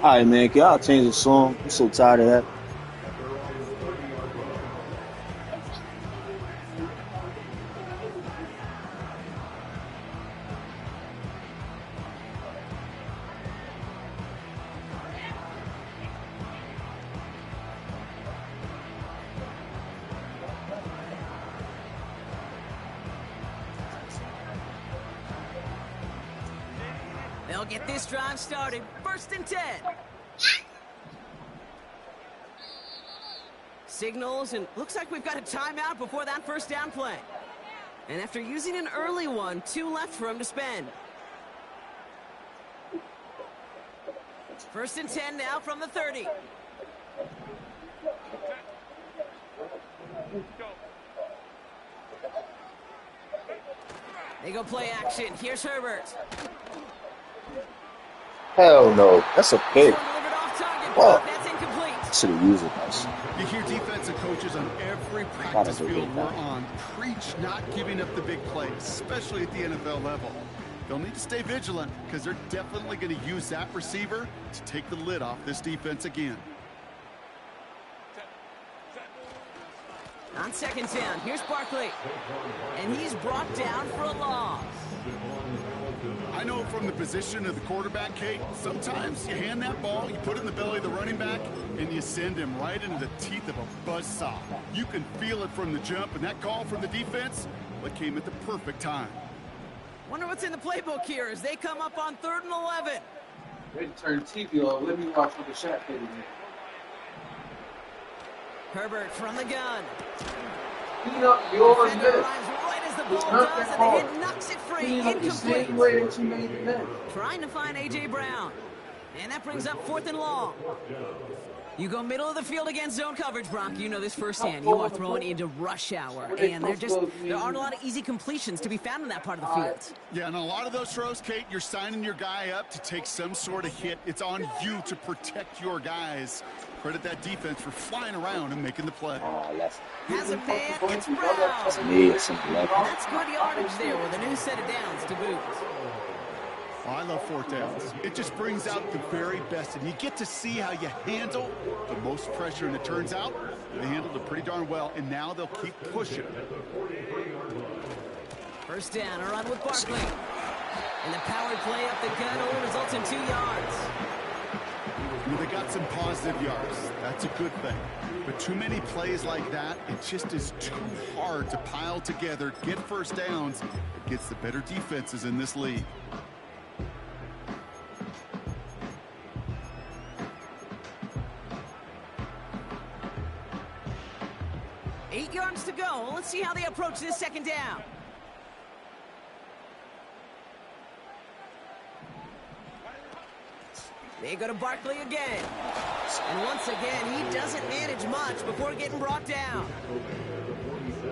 Alright, man, can y'all change the song? I'm so tired of that. They'll get this drive started. 1st and 10. Signals, and looks like we've got a timeout before that first down play. And after using an early one, 2 left for him to spend. 1st and 10 now from the 30. They go play action. Here's Herbert. Hell no. That's a pick. Oh. That's incomplete. Should have used it nice. You hear defensive coaches on every practice field we're on preach not giving up the big plays, especially at the NFL level. They'll need to stay vigilant because they're definitely going to use that receiver to take the lid off this defense again. On 2nd down, here's Barkley. And he's brought down for a loss. I know from the position of the quarterback, Kate, sometimes you hand that ball, you put it in the belly of the running back, and you send him right into the teeth of a buzzsaw. You can feel it from the jump, and that call from the defense, what came at the perfect time. Wonder what's in the playbook here as they come up on 3rd and 11. Ready to turn the TV off. Let me watch what the shot hit again. Herbert from the gun. Clean up your miss. Right as the ball does, and the hit knocks it free. Incomplete. Trying to find A.J. Brown. And that brings up 4th and long. You go middle of the field against zone coverage, Brock. You know this firsthand. You are throwing into rush hour. And there aren't a lot of easy completions to be found in that part of the field. Yeah, and a lot of those throws, Kate, you're signing your guy up to take some sort of hit. It's on you to protect your guys. Credit that defense for flying around and making the play. Has a man, it's Brown. That's good yardage there with a new set of downs to boot. Oh, I love 4th downs. It just brings out the very best, and you get to see how you handle the most pressure, and it turns out they handled it pretty darn well, and now they'll keep pushing. 1st down, a run with Barkley. And the powered play up the gun only results in 2 yards. They got some positive yards. That's a good thing. But too many plays like that, it just is too hard to pile together, get 1st downs against the better defenses in this league. Eight yards to go. Let's see how they approach this 2nd down. They go to Barkley again. And once again, he doesn't manage much before getting brought down.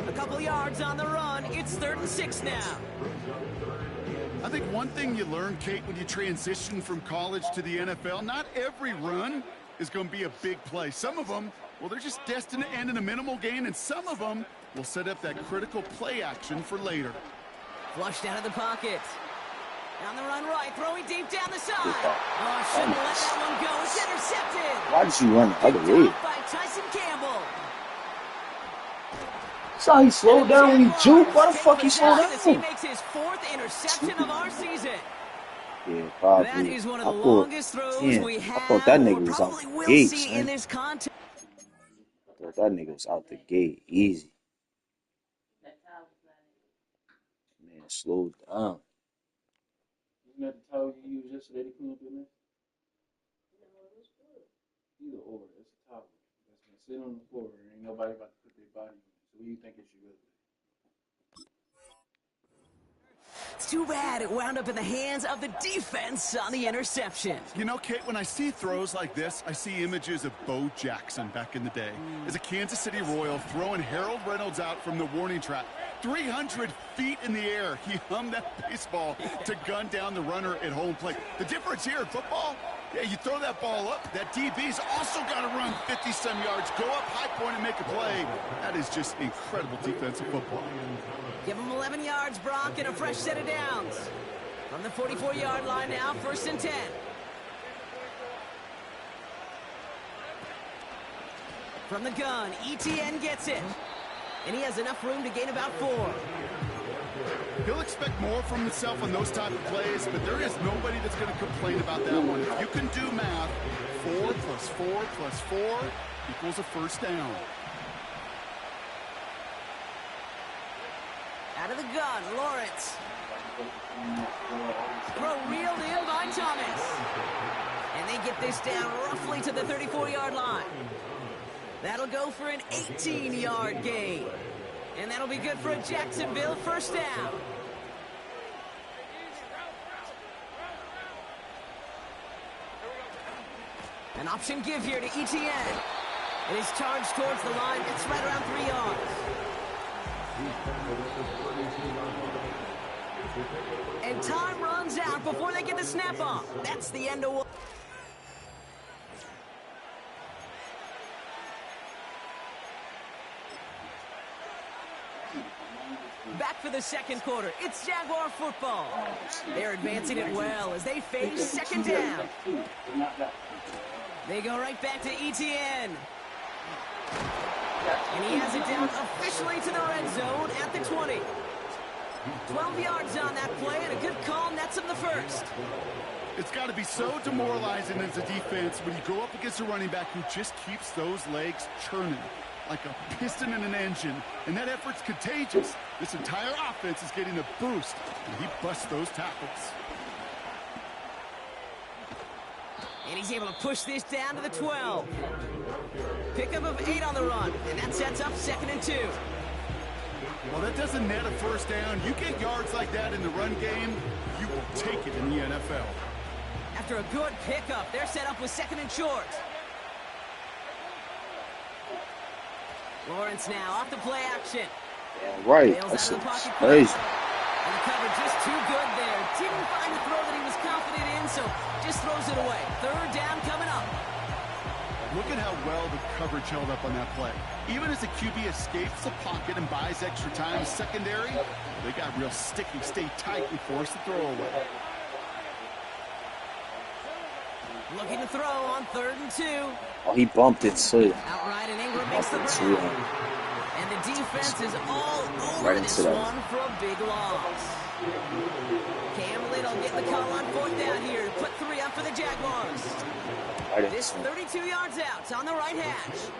A couple yards on the run. It's 3rd and 6 now. I think one thing you learn, Kate, when you transition from college to the NFL, not every run is going to be a big play. Some of them, well, they're just destined to end in a minimal gain, and some of them will set up that critical play action for later. Flushed out of the pocket. On the run right, throwing deep down the side. Oh, shouldn't let that one go. It's intercepted. Why did you run the other way? By Tyson Campbell. Saw he slowed down when he juked. Why the fuck he slowed down? He makes his 4th interception of our season. Yeah, probably. That is one of the longest throws we have. I thought that nigga was out the gate, son. In this contest. I thought that nigga was out the gate easy. Man, slowed down. Isn't that the towel you used yesterday to clean up your mess? Either or. It's a towel that's been sitting on the floor and ain't nobody about to put their body in it. So what do you think it should go to? It's too bad it wound up in the hands of the defense on the interception. You know, Kate, when I see throws like this, I see images of Bo Jackson back in the day. As a Kansas City Royal throwing Harold Reynolds out from the warning track. 300 feet in the air, he hummed that baseball to gun down the runner at home plate. The difference here in football, yeah, you throw that ball up, that DB's also got to run 50-some yards, go up high point and make a play. That is just incredible defensive football. Give him 11 yards, Brock, and a fresh set of downs. From the 44-yard line now, 1st and 10. From the gun, ETN gets it. And he has enough room to gain about 4. He'll expect more from himself on those type of plays, but there is nobody that's going to complain about that one. If you can do math, 4 plus 4 plus 4 equals a first down. Out of the gun, Lawrence. Throw reeled in by Thomas. And they get this down roughly to the 34-yard line. That'll go for an 18-yard gain. And that'll be good for a Jacksonville first down. An option give here to ETN. It is charged towards the line. It's right around 3 yards. And time runs out before they get the snap off. That's the end of one. Back for the second quarter. It's Jaguar football. They're advancing it well as they face second down. They go right back to ETN. And he has it down officially to the red zone at the 20. 12 yards on that play, and a good call nets him the first. It's got to be so demoralizing as a defense when you go up against a running back who just keeps those legs churning like a piston in an engine, and that effort's contagious. This entire offense is getting a boost, and he busts those tackles. And he's able to push this down to the 12. Pickup of 8 on the run, and that sets up 2nd and 2. Well, that doesn't net a first down. You get yards like that in the run game, you will take it in the NFL. After a good pickup, they're set up with 2nd and short. Lawrence now off the play action. Yeah, right. That's crazy. And the cover just too good there. Didn't find a throw that he was confident in, so just throws it away. 3rd down coming up. Look at how well the coverage held up on that play. Even as the QB escapes the pocket and buys extra time secondary, they got real sticky, stay tight, and force the throw away. Looking to throw on 3rd and 2. Oh, he bumped it too. Outright, and Ingram makes the grab. And the defense is all over this one for a big loss. Cam Little getting the call on 4th down here to put 3 up for the Jaguars. This 32 yards out on the right hash.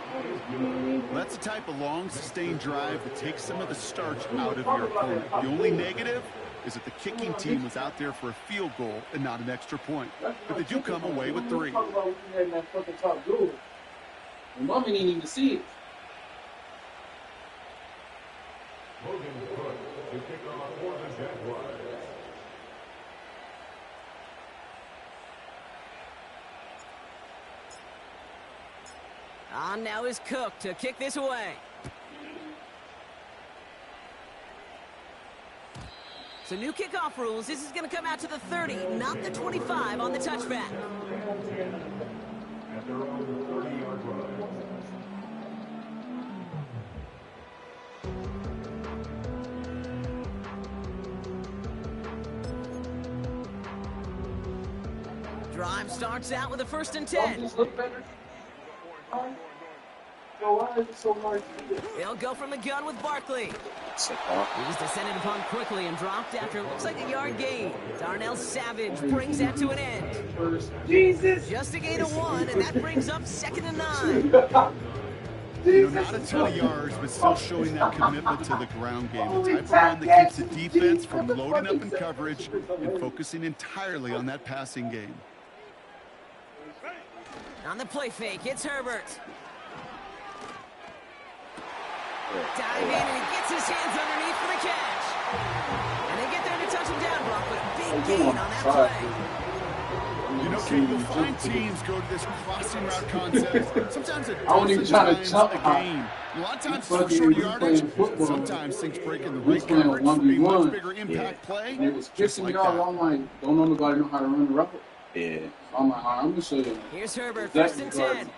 That's the type of long, sustained drive that takes some of the starch out of your opponent. The only negative is that the kicking team was out there for a field goal and not an extra point. But they do come away with 3. Mommy didn't even see it. On now is Cook to kick this away. So new kickoff rules. This is going to come out to the 30, not the 25 on the touchback. Drive starts out with a 1st and 10. Why is it so hard to do this? They'll go from the gun with Barkley. He's descended upon quickly and dropped after it looks like a yard gain. Darnell Savage brings that to an end. Jesus! Just a gain of 1, and that brings up 2nd and 9. Not a ton of yards, but still showing that commitment to the ground game. The type of run that keeps the defense from loading up in coverage and focusing entirely on that passing game. On the play fake, it's Herbert. Dive in, and he gets his hands underneath for the catch. And they get there to touch him down, Brock, but a big gain on that play. You know, Kate, you'll find teams go to this crossing route concept. Sometimes a I won't even try to jump a high. game. A lot of times for short yardage, sometimes things break in the right coverage for a much bigger impact play. And it was pissing me off. I'm like, don't nobody know how to run the route. Yeah. I'm like, I'm going to show you. Here's Herbert, 1st and 10.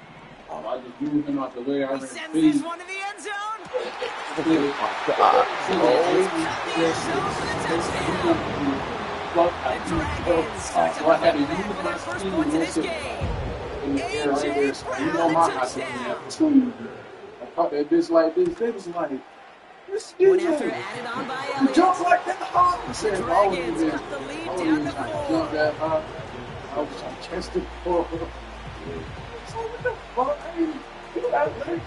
I just moved him out the way. I He sends this one to the end zone. What happened? You Their first points in this game. AJ Brown, the touchdown. caught that bitch like this. They was like, this One is after it. added on by You Elliott. jump like that, huh? I said, if I was Dragons even, cut the lead I was down even to trying to 4. jump that high. I was trying to catch the ball. So what the fuck? Hey, you got legs.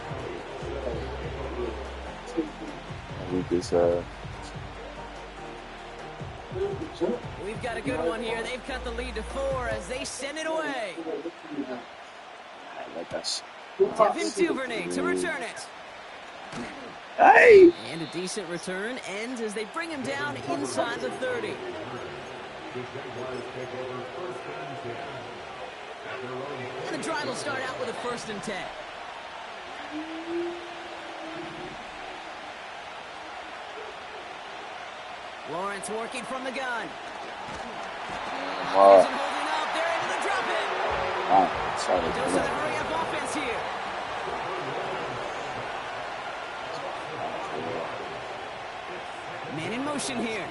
I think this We've got a good one here. They've cut the lead to 4 as they send it away. I like us. Devin Duvernay to return it. Hey! And a decent return ends as they bring him down inside the 30. And the drive will start out with a 1st and 10. Lawrence working from the gun. Isn't holding up. They're able to drop it. Wow, sorry. Dose of the hurry-up offense here. Man in motion here.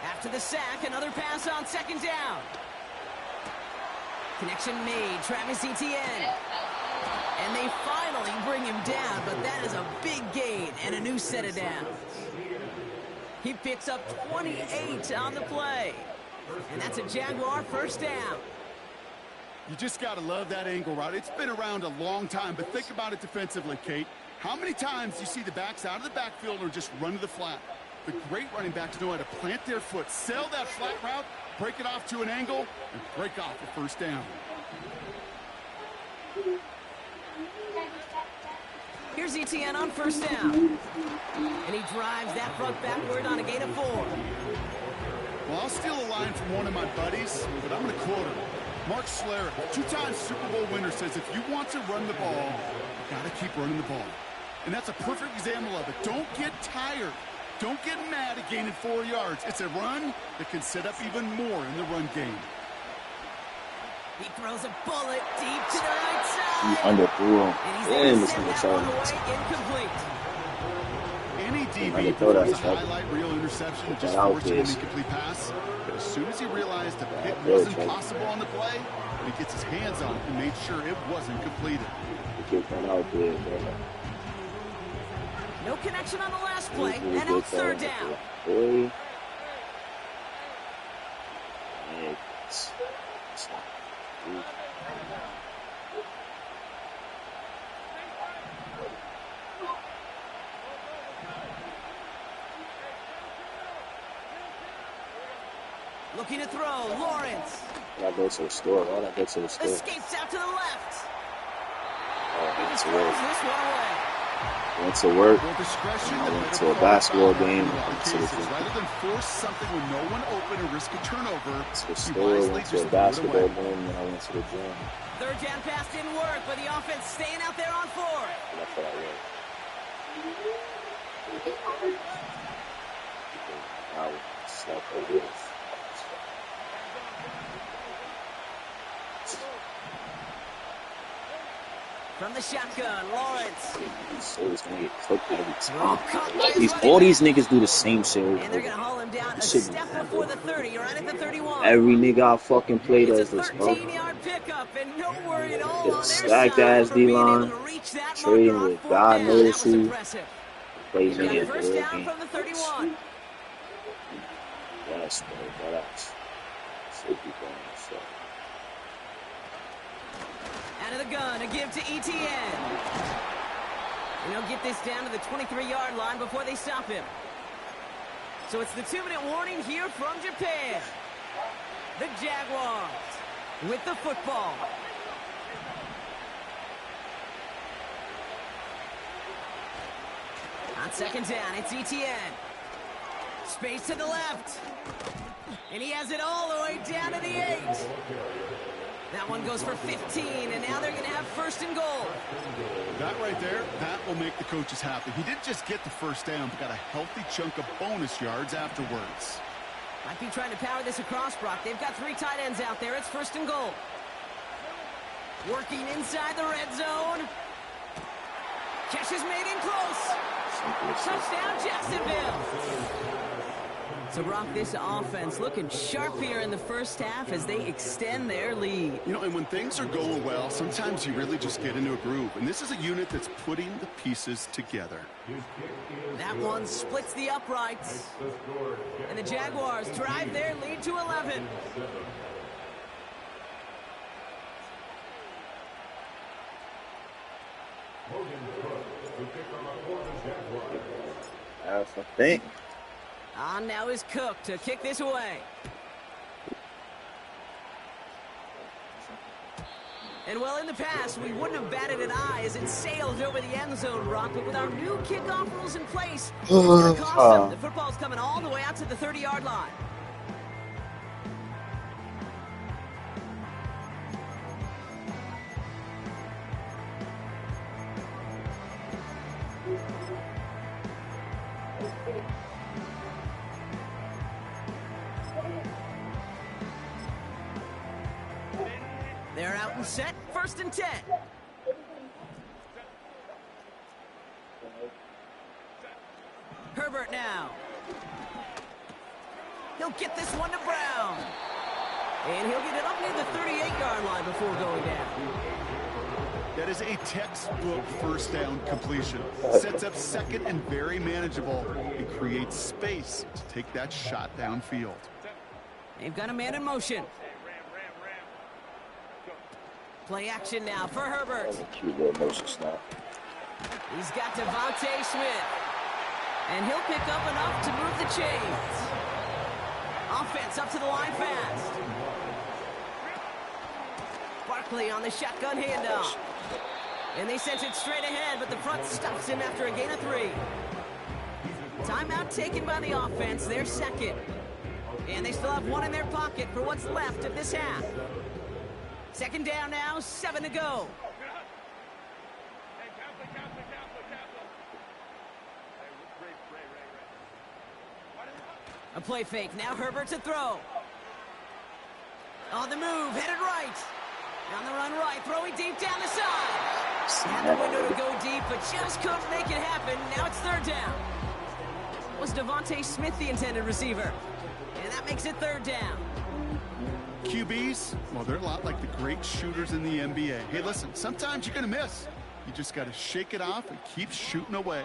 After the sack, another pass on 2nd down. Connection made, Travis Etienne. And they finally bring him down, but that is a big gain and a new set of downs. He picks up 28 on the play. And that's a Jaguar 1st down. You just got to love that angle route. It's been around a long time, but think about it defensively, Kate. How many times do you see the backs out of the backfield or just run to the flat? The great running backs know how to plant their foot, sell that flat route, break it off to an angle, and break off a 1st down. Here's Etienne on 1st down. And he drives that front backward on a gain of 4. Well, I'll steal a line from one of my buddies, but I'm going to quote him. Mark Schlereth, 2-time Super Bowl winner, says if you want to run the ball, you got to keep running the ball. And that's a perfect example of it. Don't get tired. Don't get mad at gaining 4 yards. It's a run that can set up even more in the run game. He throws a bullet deep to the right He side. underthrew him. And he's Damn, able to this send nigga that one away sorry. incomplete. Any DB I throw that performs a shot. highlight reel interception that just That out forced an is. incomplete pass. But as soon as he realized the hit Yeah, wasn't check. possible on the play, he gets his hands on it and made sure it wasn't completed. The kid went out there, bro. No connection on the last play, Really and good out 3rd down. Boy. It's not good. Looking to throw, Lawrence. Gotta go to the store. Why gotta go to the store? Escapes out to the left. Oh, He went just to throws work. this one away. Went to work. Well, discretion, I the went better to a part basketball about it game. in a lot of Went to the cases. gym. Rather than force something with no one open and risk a turnover, To the he store. wisely Went to just a threw it basketball away. game. Then I went to the gym. 3rd down pass didn't work, but the offense staying out there on 4th. That's what I read. Now, stuff like this. From the shotgun, Lawrence. So it's gonna get cooked every Oh, time. caught by his These running all back. these niggas do the same shit. And they're going to haul him down a Shit. step before the 30, right at the 31. Every nigga I fucking play It's a does this, bro. 13-yard pickup, and no worry at all Get a on their stacked side ass for being D-line, able to reach that trading marker on with 4th God down. knows That was who. impressive. Plays They've in got the 1st down game. from the 31. Yes, bro. That's safety going. So. Out of the gun, a give to Etienne. And he'll get this down to the 23-yard line before they stop him. So it's the 2-minute warning here from Japan. The Jaguars with the football. On 2nd down, it's Etienne. Space to the left. And he has it all the way down to the 8. That one goes for 15, and now they're going to have 1st and goal. That right there, that will make the coaches happy. He didn't just get the 1st down, but got a healthy chunk of bonus yards afterwards. Might be trying to power this across, Brock. They've got 3 tight ends out there. It's 1st and goal. Working inside the red zone. Catch is made in close. Touchdown, Jacksonville. So, Brock, this offense looking sharp here in the first half as they extend their lead. You know, and when things are going well, sometimes you really just get into a groove. And this is a unit that's putting the pieces together. That one splits the uprights. And the Jaguars drive their lead to 11. That's the thing. On now is Cook to kick this away. And well, in the past, we wouldn't have batted an eye as it sailed over the end zone, Brock. But with our new kickoff rules in place, it's going to cost them. The football's coming all the way out to the 30-yard line. They're out and set, 1st and 10. Herbert now. He'll get this one to Brown. And he'll get it up near the 38-yard line before going down. That is a textbook first down completion. Sets up second and very manageable and creates space to take that shot downfield. They've got a man in motion. Play action now for Herbert. That's a cute little motion snap. He's got Devontae Smith. And he'll pick up enough to move the chains. Offense up to the line fast. Barkley on the shotgun handoff. And they sent it straight ahead, but the front stops him after a gain of 3. Timeout taken by the offense, their second. And they still have one in their pocket for what's left of this half. 2nd down now, 7 to go. A play fake, now Herbert to throw. On the move, headed right. On the run right, throwing deep down the side. Had the window to go deep, but just couldn't make it happen. Now it's 3rd down. Was Devontae Smith the intended receiver? And that makes it 3rd down. QBs, well, they're a lot like the great shooters in the NBA. Hey, listen, sometimes you're going to miss. You just got to shake it off and keep shooting away.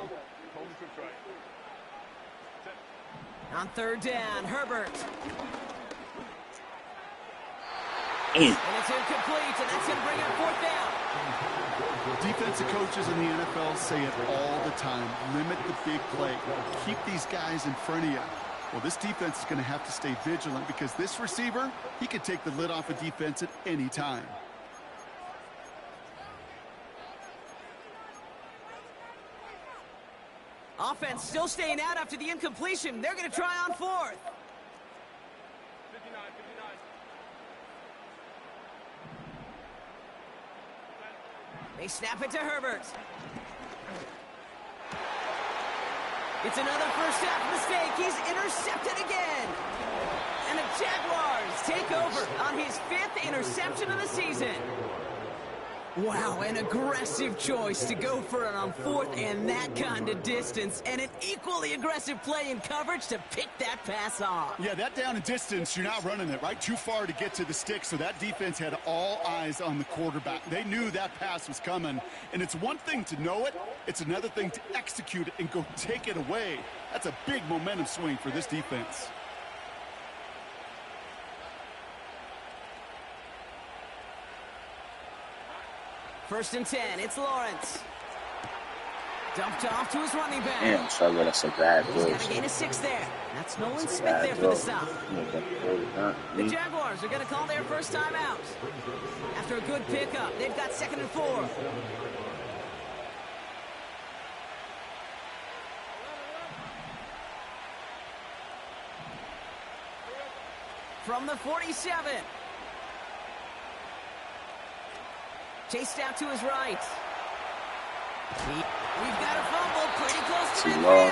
On 3rd down, Herbert. And it's incomplete, and that's going to bring up 4th down. Defensive coaches in the NFL say it all the time. Limit the big play. Keep these guys in front of you. Well, this defense is going to have to stay vigilant because this receiver, he could take the lid off a defense at any time. Offense still staying out after the incompletion. They're going to try on 4th. They snap it to Herbert. It's another first half mistake. He's intercepted again. And the Jaguars take over on his 5th interception of the season. Wow, an aggressive choice to go for it on 4th and that kind of distance. And an equally aggressive play in coverage to pick that pass off. Yeah, that down and distance, you're not running it, right? Too far to get to the stick, so that defense had all eyes on the quarterback. They knew that pass was coming. And it's one thing to know it, it's another thing to execute it and go take it away. That's a big momentum swing for this defense. First and 10, it's Lawrence. Dumped off to his running back. damn, so that's a bad He's throw. got a gain of 6 there. That's Nolan Smith Bad there for throw. the stop. The Me. Jaguars are going to call their first time out. After a good pickup, they've got 2nd and 4. From the 47. Chased out to his right. We've got a fumble pretty close to midfield.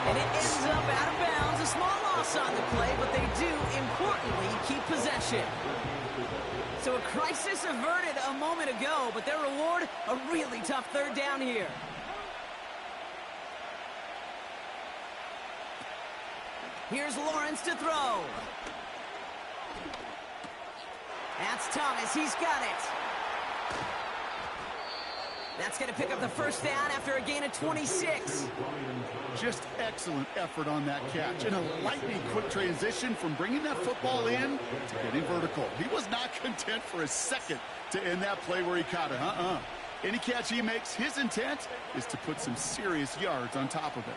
And it ends up out of bounds. A small loss on the play, but they do, importantly, keep possession. So a crisis averted a moment ago, but their reward, a really tough 3rd down here. Here's Lawrence to throw. That's Thomas. He's got it. That's going to pick up the first down after a gain of 26. Just excellent effort on that catch. And a lightning quick transition from bringing that football in to getting vertical. He was not content for a second to end that play where he caught it. Any catch he makes, his intent is to put some serious yards on top of it.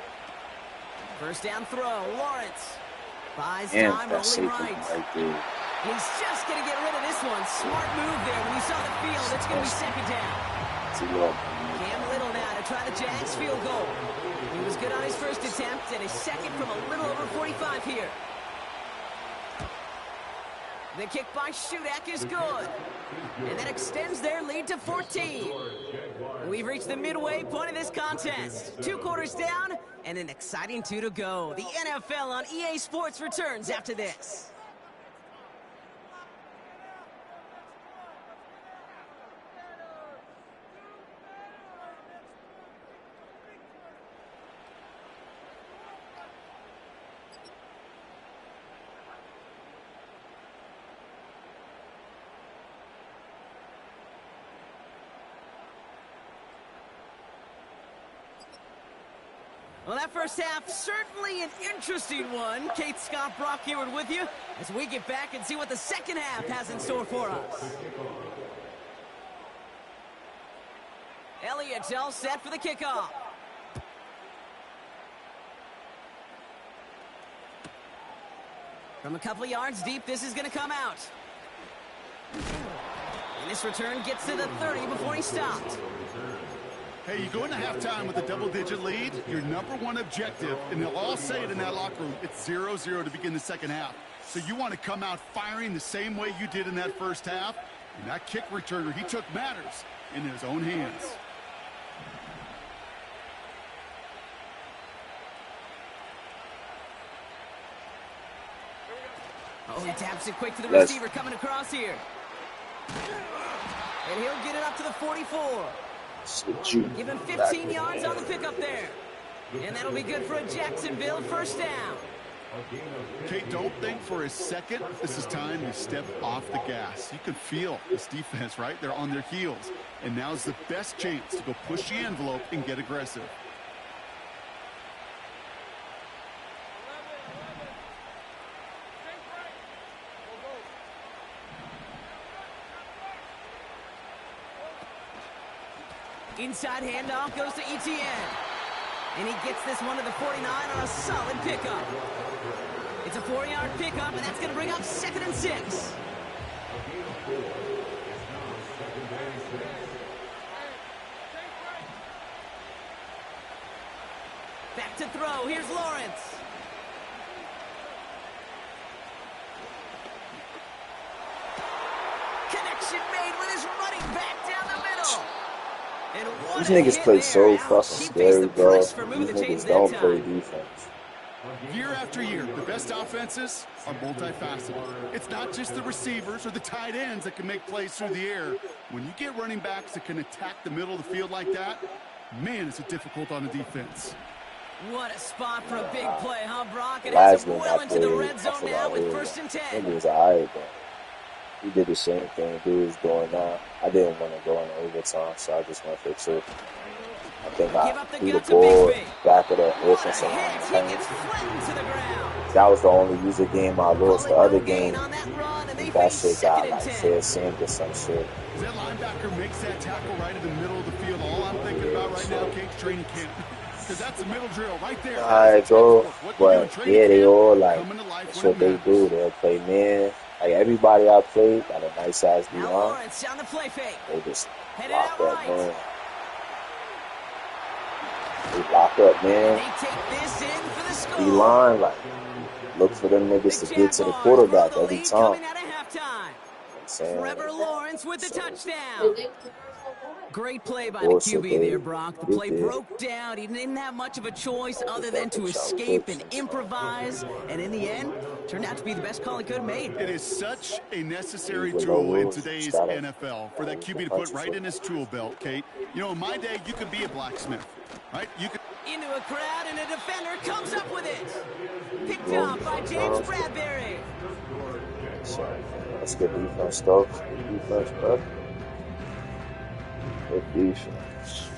First down throw. Lawrence buys And time, that's rolling safety right. right there. He's just going to get rid of this one. Smart move there. When you saw the field, it's going to be second down. Cam Little now to try the Jags field goal. He was good on his first attempt, and his second from a little over 45 here. The kick by Shudak is good. And that extends their lead to 14. We've reached the midway point of this contest. 2 quarters down, and an exciting 2 to go. The NFL on EA Sports returns after this. Well, that first half, certainly an interesting one. Kate Scott, Brock Hayward with you as we get back and see what the second half has in store for us. Elliott's all set for the kickoff. From a couple yards deep, this is going to come out. And this return gets to the 30 before he stopped. Hey, you go into halftime with a double-digit lead, your number one objective, and they'll all say it in that locker room, it's 0-0 to begin the second half. So you want to come out firing the same way you did in that first half. And that kick returner, he took matters in his own hands. Oh, he taps it quick to the receiver coming across here. And he'll get it up to the 44. Give him 15 yards on the pickup there. And that'll be good for a Jacksonville first down. Kate, don't think for a second this is time to step off the gas. You can feel this defense, right? They're on their heels. And now's the best chance to go push the envelope and get aggressive. Inside handoff goes to Etienne. And he gets this one to the 49 on a solid pickup. It's a 4-yard pickup, and that's going to bring up 2nd and 6. Back to throw. Here's Lawrence. Connection made with his running back down the middle. These niggas play so fucking scary, bro. These niggas don't play defense. Year after year, the best offenses are multifaceted. It's not just the receivers or the tight ends that can make plays through the air. When you get running backs that can attack the middle of the field like that, man, is it difficult on the defense. What a spot for a big play, huh, Brock? And it's well into the red zone now with 1st and 10. It was alright, bro. He did the same thing dude was doing now. I didn't want to go into overtime, so I just went for 2. I think I threw the ball back of the offensive line. That was the only user game I lost. The other game, that shit got like fair sink or some shit. That linebacker makes that tackle right in the middle of the field. All I'm thinking about right now, Kate's training camp. Because that's a middle drill right there. Alright, bro. But yeah, they all like, that's what they do. They'll play man. Like everybody I played got a nice ass D-line. They just lock up, man. They lock up, man. D-line, like, look for them niggas to get to the quarterback every time. Trevor Lawrence with the touchdown. Great play by the QB there, Brock. The play broke down. He didn't have much of a choice other than to escape and improvise. And in the end, turned out to be the best call he could have made. It is such a necessary tool in today's NFL for that QB to put right in his tool belt, Kate. You know, in my day, you could be a blacksmith, right? You could. Into a crowd, and a defender comes up with it. Picked up by James Bradbury. So, that's good defense, though. Good defense, bro. Good defense.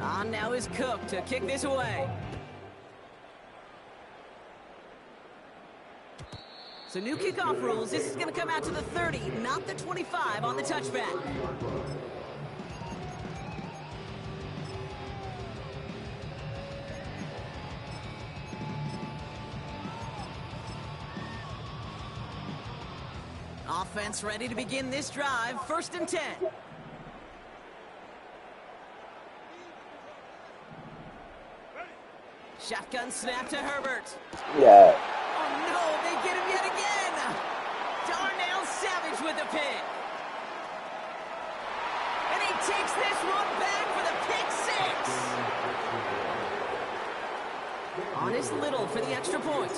On now is Cook to kick this away. So new kickoff rules. This is going to come out to the 30, not the 25 on the touchback. Offense ready to begin this drive. 1st and 10. Shotgun snap to Herbert. Yeah. Oh, no, they get him yet again. Darnell Savage with the pick. And he takes this one back for the pick 6. On is Little for the extra point.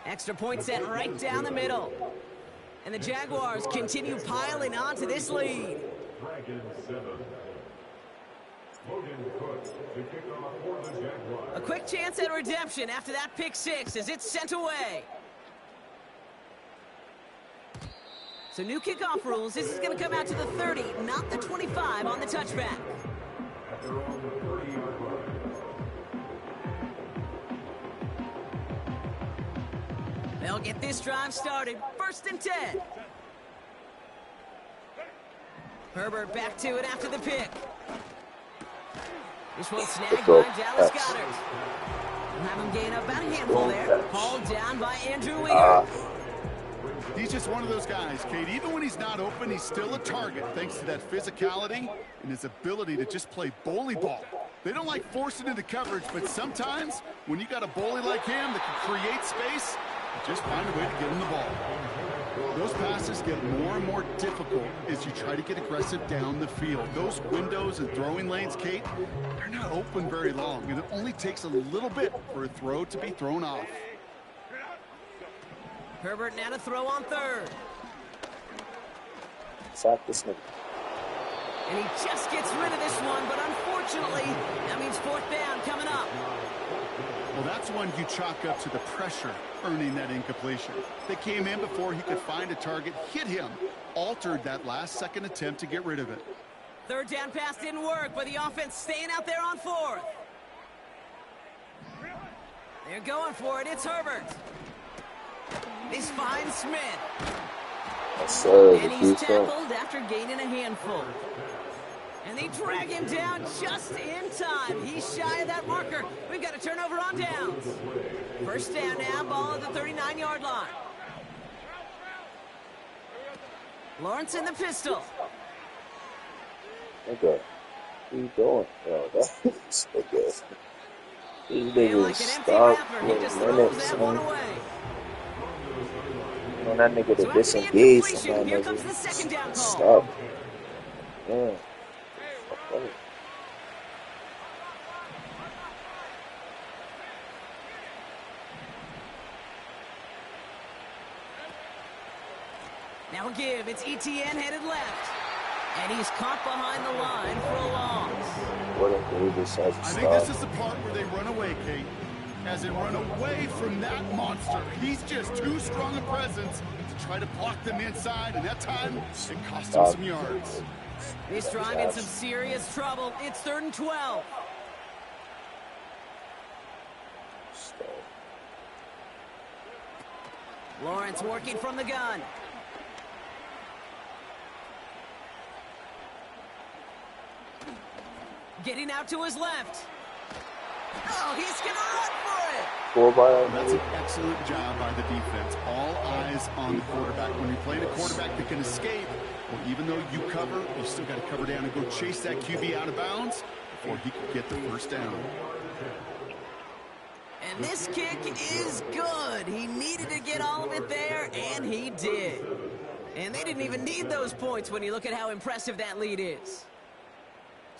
Extra point set right down the middle. And the Jaguars continue piling onto this lead. A quick chance at redemption after that pick 6 as it's sent away. So new kickoff rules. This is going to come out to the 30, not the 25 on the touchback. They'll get this drive started. 1st and 10. Herbert back to it after the pick. This one snagged by Dallas Goedert. We'll have him gain up about a handful there. Hauled down by Andrew Wingard. He's just one of those guys, Kate. Even when he's not open, he's still a target thanks to that physicality and his ability to just play bully ball. They don't like forcing into coverage, but sometimes when you got a bully like him that can create space, just find a way to get him the ball. Those passes get more and more difficult as you try to get aggressive down the field. Those windows and throwing lanes, Kate, they're not open very long, and it only takes a little bit for a throw to be thrown off. Herbert now to throw on 3rd. Sack this nigga. And he just gets rid of this one, but unfortunately, that means 4th down coming up. Well, that's one you chalk up to the pressure earning that incompletion. They came in before he could find a target, hit him, altered that last-second attempt to get rid of it. 3rd down pass didn't work, but the offense staying out there on 4th. They're going for it. It's Herbert. This finds Smith. Yes, sir. And he's tackled after gaining a handful. And they drag him down just in time. He's shy of that marker. We've got a turnover on downs. 1st down now, ball at the 39-yard line. Lawrence in the pistol. Okay. What are you doing? Yo, that's okay. These And like niggas an empty stop wrapper, he just for throws minutes, that one man. away. You know, that nigga So to after the disengage incompletion, from that here comes the nigga. 2nd down call. Stop. Yeah. Okay. Now a give. It's ETN headed left. And he's caught behind the line for a loss. What if they decide to I stop? think this is the part where they run away, Kate. As in run away from that monster. He's just too strong a presence to try to block them inside, and that time, it cost him some yards. This drive in some serious trouble. It's 3rd and 12. Stop. Lawrence working from the gun. Getting out to his left. Oh, he's going to run for it. 4 by That's an excellent job by the defense. All eyes on the quarterback. When you're playing a quarterback that can escape, well, even though you cover, you still got to cover down and go chase that QB out of bounds before he could get the 1st down. And this kick is good. He needed to get all of it there, and he did. And they didn't even need those points when you look at how impressive that lead is.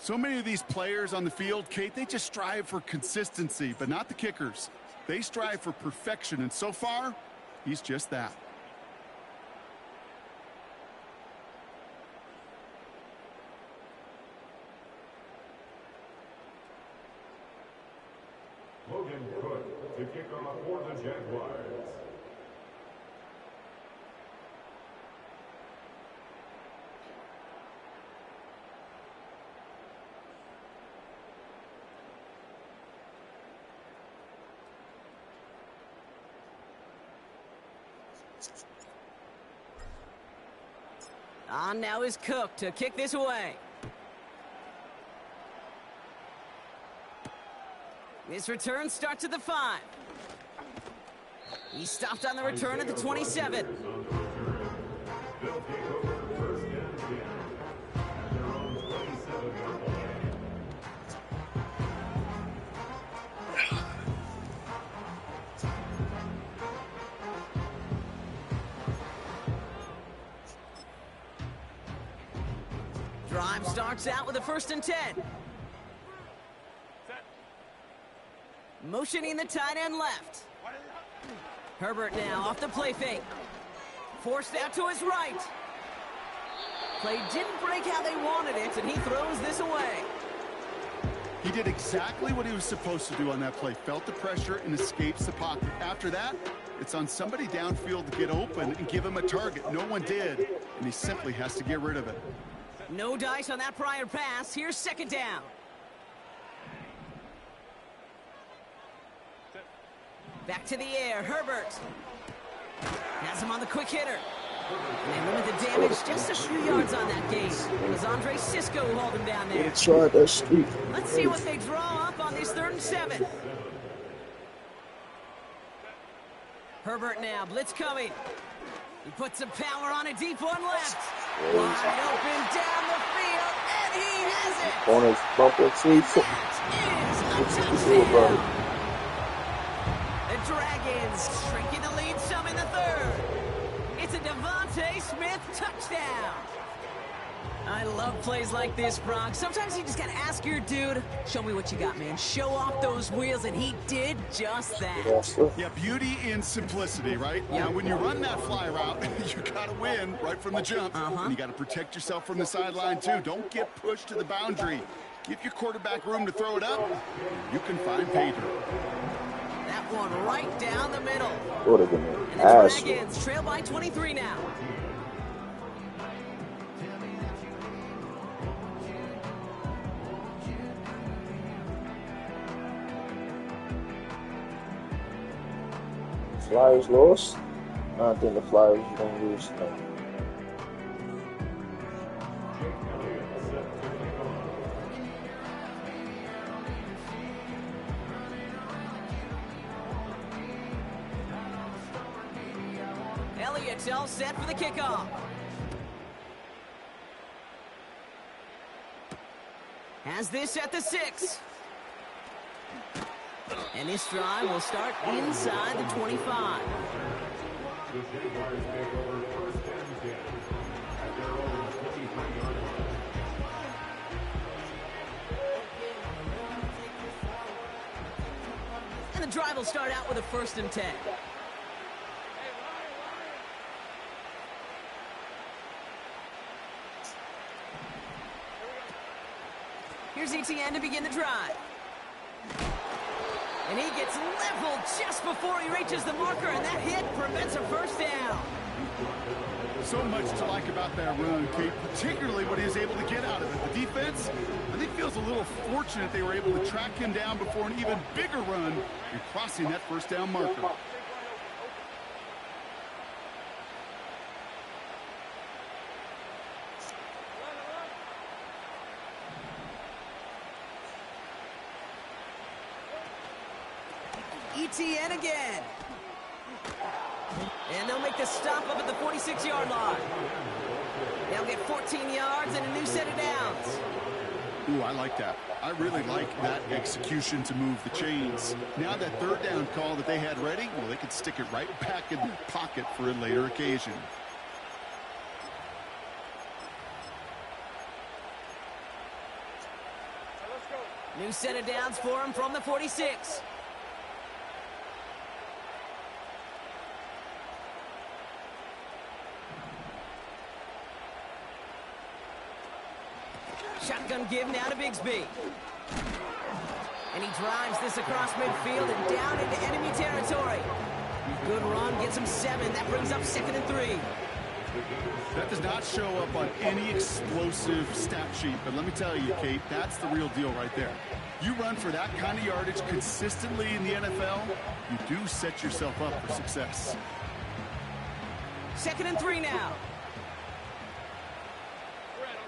So many of these players on the field, Kate, they just strive for consistency, but not the kickers. They strive for perfection, and so far, he's just that. Logan Cook to kick off for the Jaguars. On now is Cook to kick this away. This return starts at the 5. He stopped on the return at the 27. Drive starts out with a 1st and 10. Motioning the tight end left. Herbert now off the play fake. Forced out to his right. Play didn't break how they wanted it, and he throws this away. He did exactly what he was supposed to do on that play. Felt the pressure and escapes the pocket. After that, it's on somebody downfield to get open and give him a target. No one did, and he simply has to get rid of it. No dice on that prior pass. Here's 2nd down. Back to the air, Herbert. Has him on the quick hitter. And they limit the damage just a few yards on that game. It was Andre Sisco who hauled him down there. Let's see what they draw up on this 3rd and 7. Herbert now, blitz coming. He puts some power on a deep one left. Wide open down the field, and he has it. Corners bumper too. That is a touchdown. The Dragons shrinking the lead some in the 3rd. It's a Devontae Smith touchdown. I love plays like this, Brock. Sometimes you just gotta ask your dude, show me what you got, man. Show off those wheels, and he did just that. Yeah, beauty in simplicity, right? Yep. Now, when you run that fly route, you gotta win right from the jump. And you gotta protect yourself from the sideline, too. Don't get pushed to the boundary. Give your quarterback room to throw it up. You can find Pedro. That one right down the middle. And the Dragons trail by 23 now. Flyers lost? I don't think the Flyers are going to lose. No. Elliott's all set for the kickoff. Has this at the 6. And this drive will start inside the 25. The Jaguars take over 1st and 10 at their own 23-yard line. And the drive will start out with a 1st and 10. Here's Etienne to begin the drive. And he gets leveled just before he reaches the marker, and that hit prevents a 1st down. So much to like about that run, Kate, particularly what he was able to get out of it. The defense, I think, feels a little fortunate they were able to track him down before an even bigger run and crossing that 1st down marker. Etienne again. And they'll make the stop up at the 46-yard line. They'll get 14 yards and a new set of downs. Ooh, I like that. I really like that execution to move the chains. Now that 3rd down call that they had ready, well, they could stick it right back in their pocket for a later occasion. New set of downs for him from the 46. Shotgun give now to Bigsby. And he drives this across midfield and down into enemy territory. Good run, gets him 7. That brings up 2nd and 3. That does not show up on any explosive stat sheet, but let me tell you, Kate, that's the real deal right there. You run for that kind of yardage consistently in the NFL, you do set yourself up for success. 2nd and 3 now.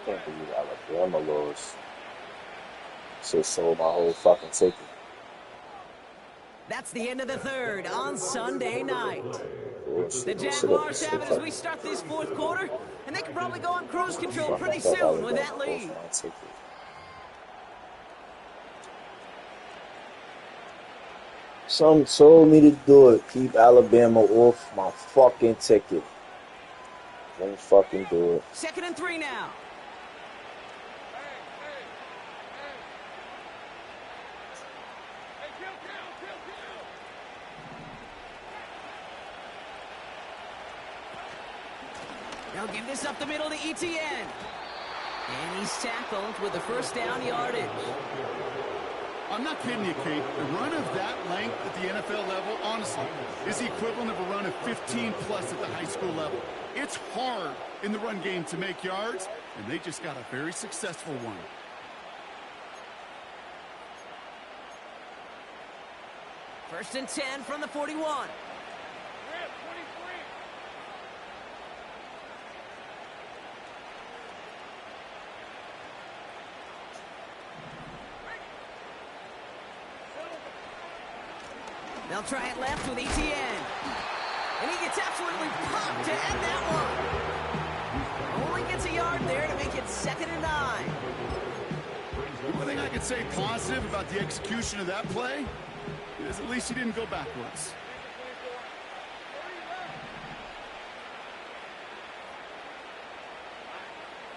Can't believe Alabama lost. Should've sold my whole fucking ticket. That's the end of the 3rd on Sunday night. Bullshit. The Jaguars have it as we start this 4th quarter, and they can probably go on cruise control pretty soon with that lead. Some told me to do it. Keep Alabama off my fucking ticket. Don't fucking do it. 2nd and 3 now. They'll give this up the middle to Etienne. And he's tackled with the 1st down yardage. I'm not kidding you, Kate. A run of that length at the NFL level, honestly, is the equivalent of a run of 15-plus at the high school level. It's hard in the run game to make yards, and they just got a very successful one. First and 10 from the 41. They'll try it left with Etienne. And he gets absolutely popped to end that one. Only gets a yard there to make it 2nd and 9. One thing I can say positive about the execution of that play is at least he didn't go backwards.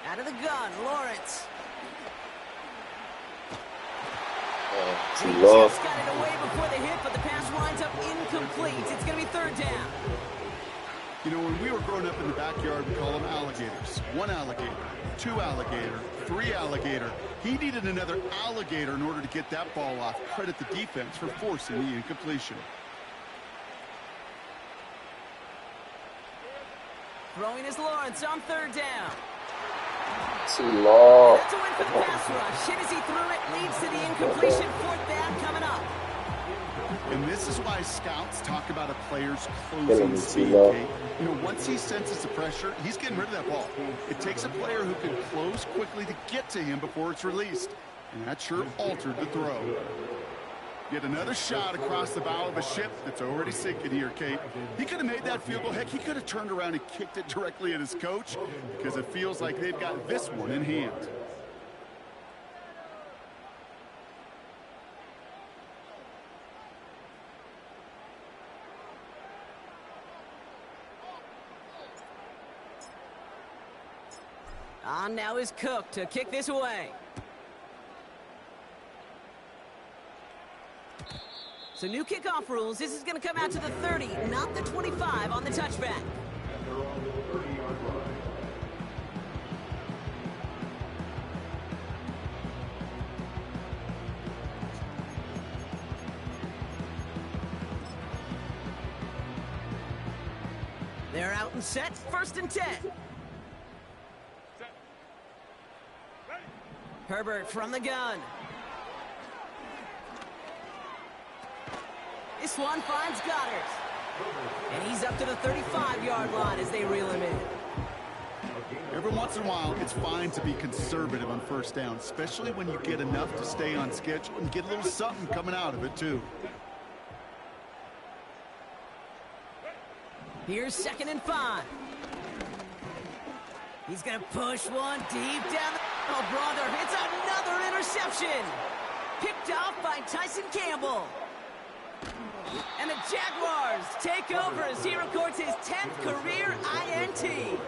Out of the gun, Lawrence. He just got it away before the hit, but the pass winds up incomplete. It's going to be 3rd down. You know, when we were growing up in the backyard, we call them alligators. 1 alligator, 2 alligator, 3 alligator. He needed another alligator in order to get that ball off. Credit the defense for forcing the incompletion. Throwing is Lawrence on 3rd down. Too long. That's a win for the pass rush. Hit as he threw it, leads to the incompletion. 4th down coming up. And this is why scouts talk about a player's closing speed. You know, once he senses the pressure, he's getting rid of that ball. It takes a player who can close quickly to get to him before it's released. And that sure altered the throw. Yet another shot across the bow of a ship that's already sinking here, Kate. He could have made that field goal. Heck, he could have turned around and kicked it directly at his coach because it feels like they've got this one in hand. On now is Cook to kick this away. So new kickoff rules. This is going to come out to the 30, not the 25 on the touchback. They're out and set. 1st and 10. Herbert from the gun. This one finds Goddard. And he's up to the 35-yard line as they reel him in. Every once in a while, it's fine to be conservative on 1st down, especially when you get enough to stay on schedule and get a little something coming out of it, too. Here's 2nd and 5. He's going to push one deep down the... Oh, brother, it's another interception. Picked off by Tyson Campbell. And the Jaguars take over as he records his 10th career INT.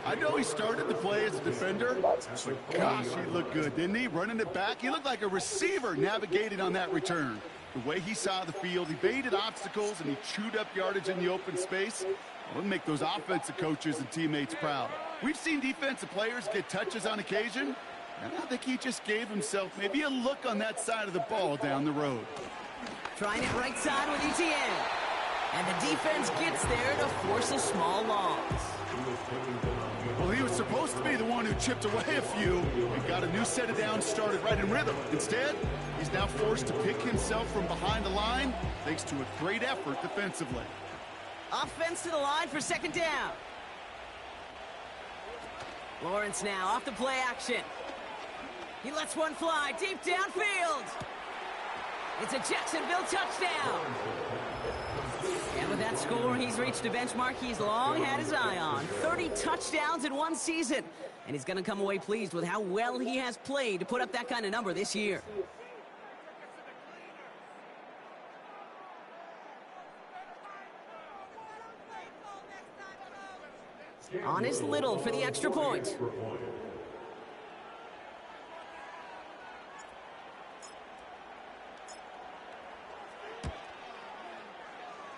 I know he started to play as a defender, but gosh, he looked good, didn't he? Running it back, he looked like a receiver navigating on that return. The way he saw the field, he evaded obstacles, and he chewed up yardage in the open space. It'll make those offensive coaches and teammates proud. We've seen defensive players get touches on occasion, and I think he just gave himself maybe a look on that side of the ball down the road. Trying it right side with ETN. And the defense gets there to force a small loss. Well, he was supposed to be the one who chipped away a few and got a new set of downs started right in rhythm. Instead, he's now forced to pick himself from behind the line thanks to a great effort defensively. Offense to the line for second down. Lawrence now off the play action. He lets one fly deep downfield. It's a Jacksonville touchdown. And with that score, he's reached a benchmark he's long had his eye on. 30 touchdowns in one season. And he's going to come away pleased with how well he has played to put up that kind of number this year. On his Little for the extra point.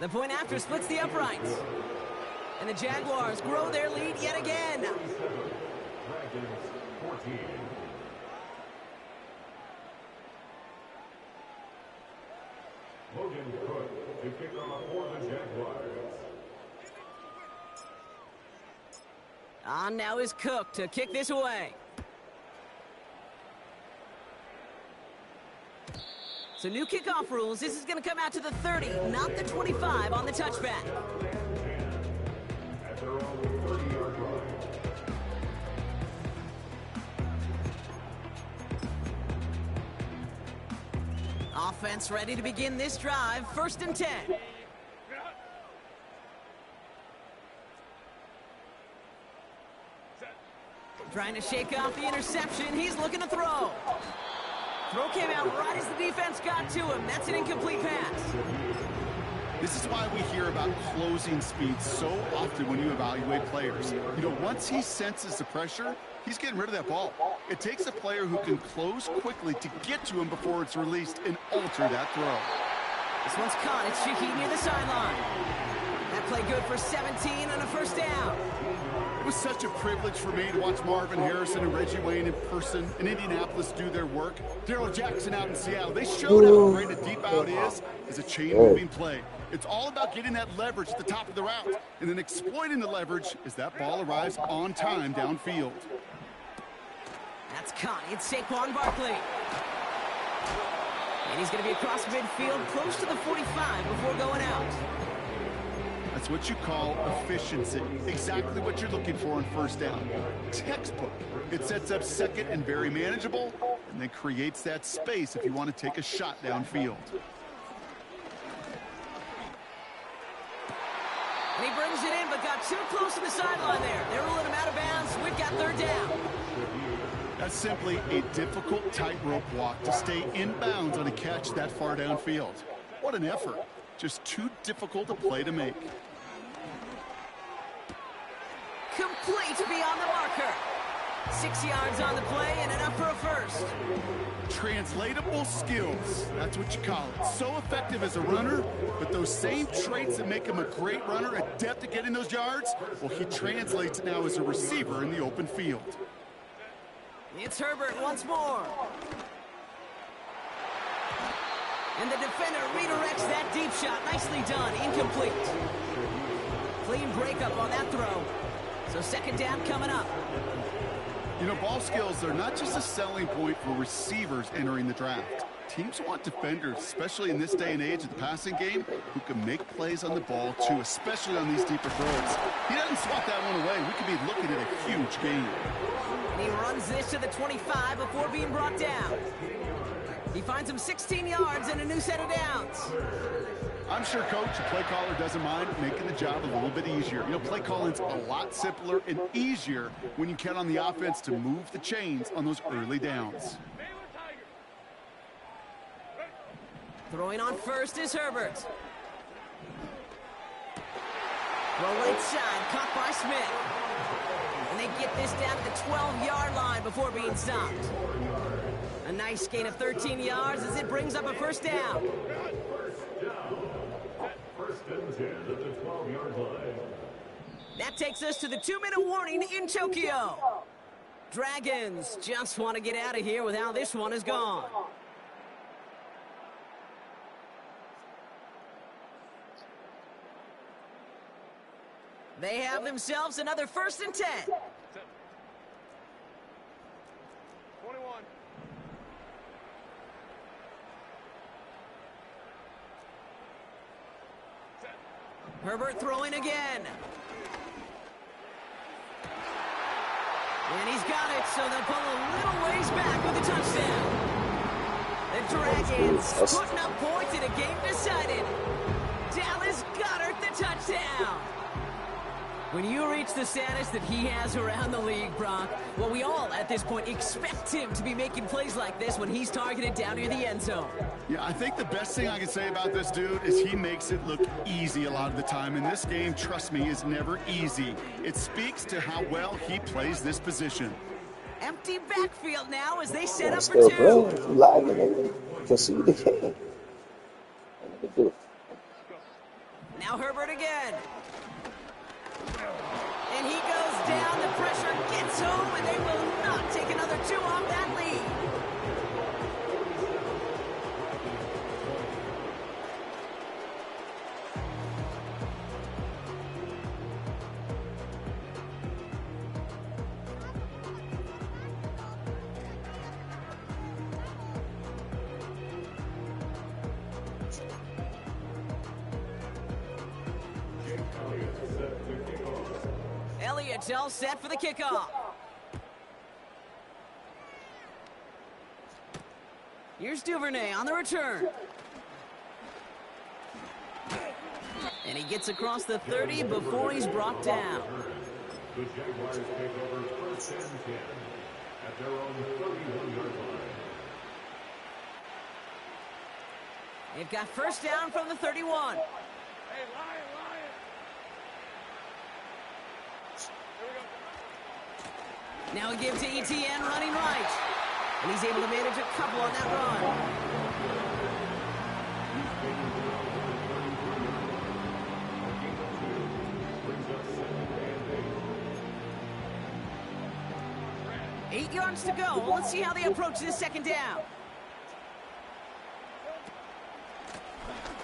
The point after splits the uprights. And the Jaguars grow their lead yet again. Logan Cook to kick off for the Jaguars. On now is Cook to kick this away. So new kickoff rules. This is going to come out to the 30, not the 25 on the touchback. At their own 30-yard line. Offense ready to begin this drive. 1st and 10. Trying to shake off the interception. He's looking to throw. Throw came out right as the defense got to him. That's an incomplete pass. This is why we hear about closing speed so often when you evaluate players. You know, once he senses the pressure, he's getting rid of that ball. It takes a player who can close quickly to get to him before it's released and alter that throw. This one's caught. It's Shaheed near the sideline. That play good for 17 and a 1st down. It was such a privilege for me to watch Marvin Harrison and Reggie Wayne in person in Indianapolis do their work. Darrell Jackson out in Seattle. They showed how great a deep out is as a chain-moving play. It's all about getting that leverage at the top of the route and then exploiting the leverage as that ball arrives on time downfield. That's caught. It's Saquon Barkley. And he's going to be across midfield close to the 45 before going out. That's what you call efficiency. Exactly what you're looking for on 1st down. Textbook. It sets up second and very manageable, and then creates that space if you want to take a shot downfield. And he brings it in, but got too close to the sideline there. They're ruling him out of bounds. We've got 3rd down. That's simply a difficult tightrope walk to stay in bounds on a catch that far downfield. What an effort. Just too difficult a play to make. Complete beyond the marker. 6 yards on the play and enough for a 1st. Translatable skills. That's what you call it. So effective as a runner, but those same traits that make him a great runner, adept at getting those yards, well, he translates it now as a receiver in the open field. It's Herbert once more. And the defender redirects that deep shot. Nicely done. Incomplete. Clean breakup on that throw. So 2nd down coming up. You know, ball skills are not just a selling point for receivers entering the draft. Teams want defenders, especially in this day and age of the passing game, who can make plays on the ball too, especially on these deeper throws. He doesn't swat that one away. We could be looking at a huge gain. And he runs this to the 25 before being brought down. He finds him 16 yards and a new set of downs. I'm sure Coach, the play caller, doesn't mind making the job a little bit easier. You know, play calling's a lot simpler and easier when you count on the offense to move the chains on those early downs. Throwing on 1st is Herbert. Throw right side, caught by Smith. get this down to the 12-yard line before being stopped. A nice gain of 13 yards as it brings up a first down. First and 10 at the 12-yard line. That takes us to the 2-minute warning in Tokyo. Dragons just want to get out of here with how this one is gone. They have themselves another 1st and 10. 21. Herbert throwing again. And he's got it, so they'll pull a little ways back with a touchdown. The Dragons putting up points in a game decided. Dallas Goedert the touchdown. When you reach the status that he has around the league, Brock, well, we all at this point expect him to be making plays like this when he's targeted down near the end zone. Yeah, I think the best thing I can say about this dude is he makes it look easy a lot of the time. And this game, trust me, is never easy. It speaks to how well he plays this position. Empty backfield now as they set up for two. Lagging, you can see the game. Now Herbert again. And he goes down, the pressure gets home, and they will not take another 2 off that lead. Elliott's all set for the kickoff. Here's Duvernay on the return. And he gets across the 30 before he's brought down. The Jaguars take over 1st and 10 at their own 31-yard line. They've got first down from the 31. Hey, Lion. Now a give to ETN running right. And he's able to manage a couple on that run. Eight yards to go. Let's see how they approach this second down.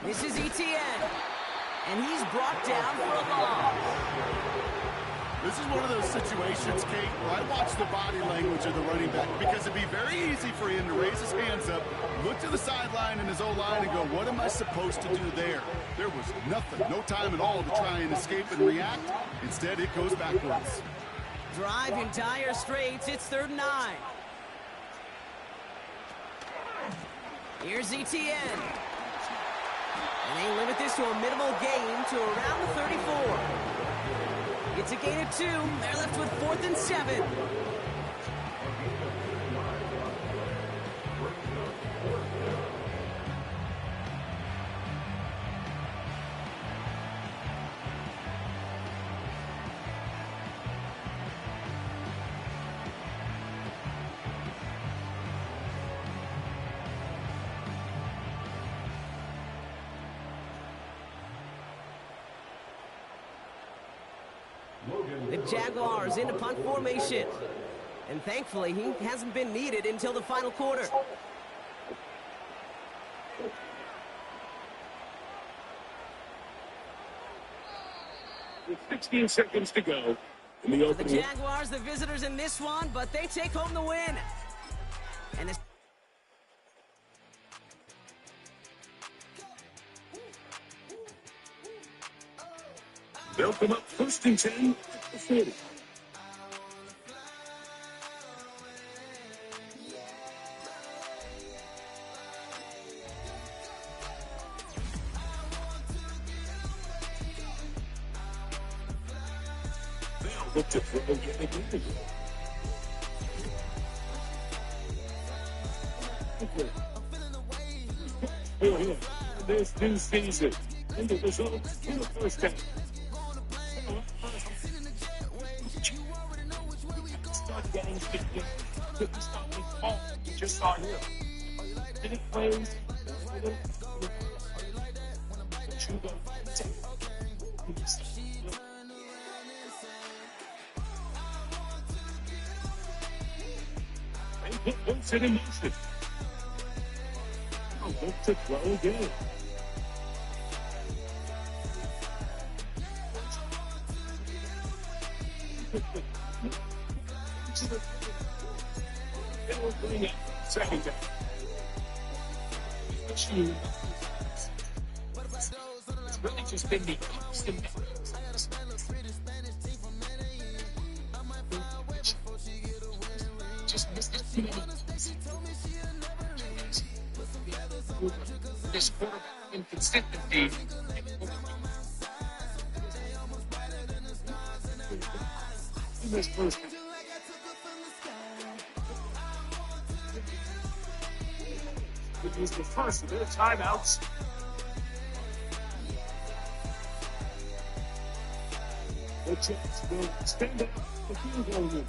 This is ETN. And he's brought down for a loss. This is one of those situations, Kate, where I watch the body language of the running back because it'd be very easy for him to raise his hands up, look to the sideline in his O-line and go, what am I supposed to do there? There was nothing, no time at all to try and escape and react. Instead, it goes backwards. Drive in dire straits. It's 3rd and 9. Here's ETN. And they limit this to a minimal gain to around the 34. It's a gain of 2. They're left with 4th and 7. The Jaguars into punt formation. And thankfully, he hasn't been needed until the final quarter. With 16 seconds to go in the opening. The Jaguars, the visitors in this one, but they take home the win. And this They'll come up 1st and 10 at the 40. They'll look to throw yet again. Here, this new season. And the results in the first half. start here. Minute plays. And put Wilson in motion. Look to throw again. They will bring it second down. It's really just been the constant. Just missed it. This quarterback inconsistency. In this first. They used the first of their timeouts. The Jets will stand up the field goal unit.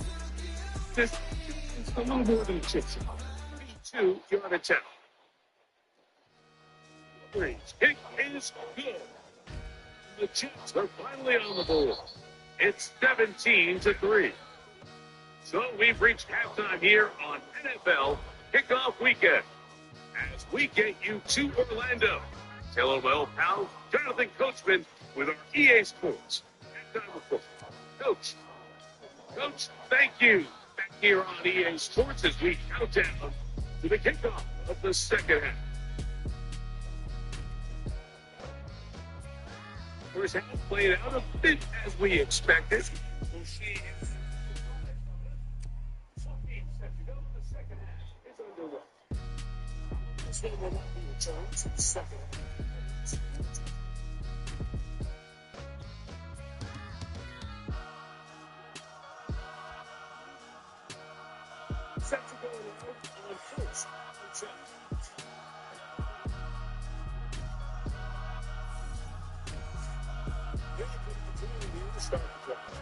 This is a little more than a chip shot. 2, you're on a 10. Kick is good. The Jets are finally on the board. It's 17-3. So we've reached halftime here on NFL Kickoff Weekend. As we get you to Orlando, tell well, pal, Jonathan Coachman with our EA Sports halftime report. Coach, thank you. Back here on EA Sports as we count down to the kickoff of the second half. First half played out a bit as we expected. We'll see if 14 set to go. The second half is underway. This one will not be returned to the second half. Set to go now on first and 10. Start the drive.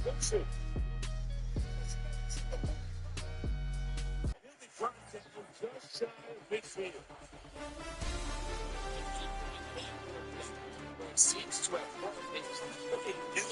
Wilson. And he'll be brought down just shy of midfield. Seems to have looking new.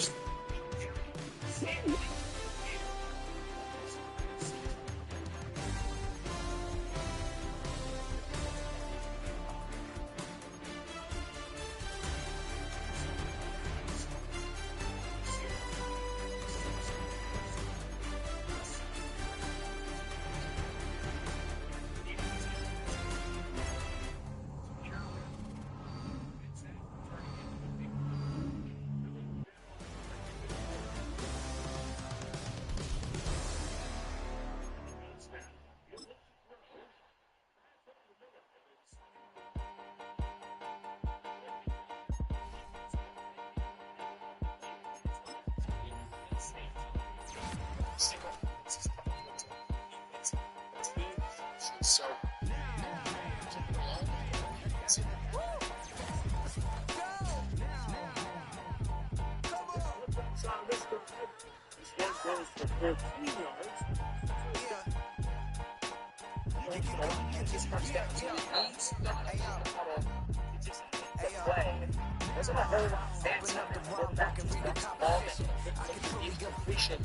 So this one goes for 14 yards. Just comes down to the knees. Just play. Wasn't a whole lot fancy. Back into the ball and completion.